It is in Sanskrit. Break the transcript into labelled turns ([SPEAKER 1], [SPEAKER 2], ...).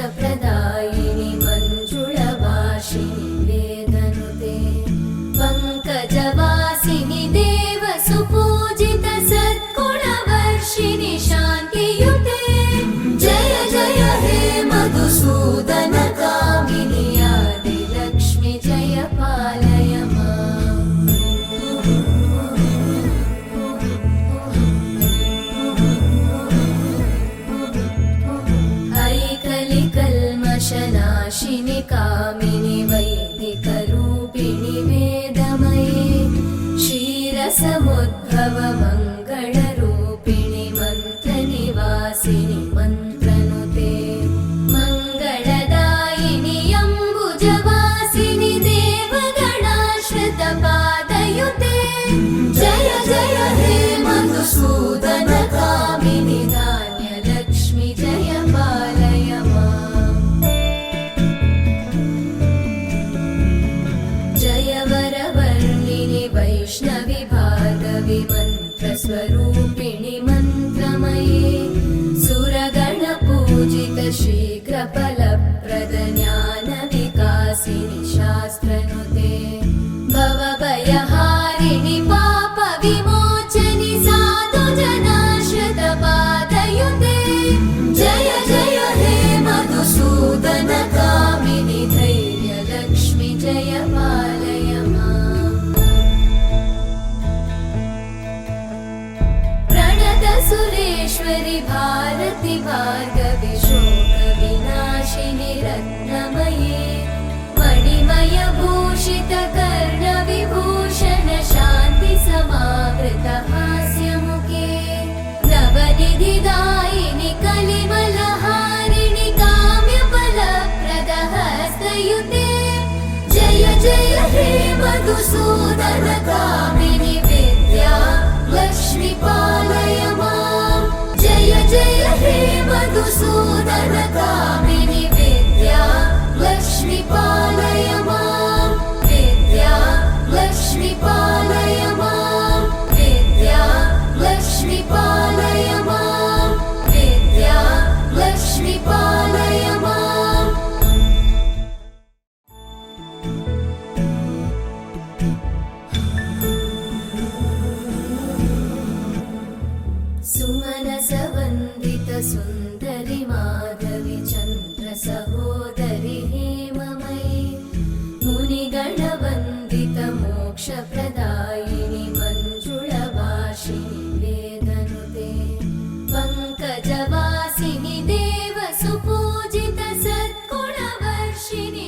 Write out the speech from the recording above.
[SPEAKER 1] मोक्षप्रदायिनि मञ्जुळवासिनि वेदनुते पङ्कजवासिनि देवसुपूजित सद्गुणवर्षिणि शान्तियुते जय जय हे मधुसूदन कामिनि आदिलक्ष्मि जय पालय माम्। ऐकलिकल्मषनाशिनि कामिनि वैदिकरूपिणि वेदमये क्षीरसमुद्भव मङ्गलरूपिणि मन्त्रनिवासिनि मन्त्रनुते मङ्गलदायिनि अम्बुजवासिनि देवगणाश्रितपादयुते जय जय हे मधुसूदन कामिनि धान्यलक्ष्मि जय पालय माम्। जय वरवर्णिनि वैष्णवि भार्गवि मन्त्रस्वरूपिणि मन्त्रमये सुरगणपूजित शीघ्रफलप्रद ज्ञानविकासिनि शास्त्रनुते भवभयहारिणि पापविमोचनि साधुजनाश्रितपादयुते जय जय हे मधुसूदन कामिनि धैर्यलक्ष्मि जय पालय माम्। प्रणतसुरेश्वरि भारति भार्गवि शोकविनाशिनि रत्नमये मणिमयभूषित कर्णविभूषण शान्ति समावृत हास्यमुखे नवनिधिदायिनि कलिमलहारिणि काम्यफलप्रद हस्तयुते जय जय हे मधुसूदन कामिनि विद्या लक्ष्मि पालय माम्। जय जय हे मधुसूदन कामिनि विद्या लक्ष्मि पालय माम्। विद्या लक्ष्मि पालय माम्। विद्या लक्ष्मि पालय माम्। विद्या लक्ष्मि पालय माम्। सुमनसवन्दित सुन्दरि माधवि चन्द्र सहोदरि हेममयि मुनिगणवन्दित मोक्षप्रदायिनि मञ्जुळवासिनि वेदनुते पङ्कजवासिनि देवसुपूजित सद्गुणवर्षिणि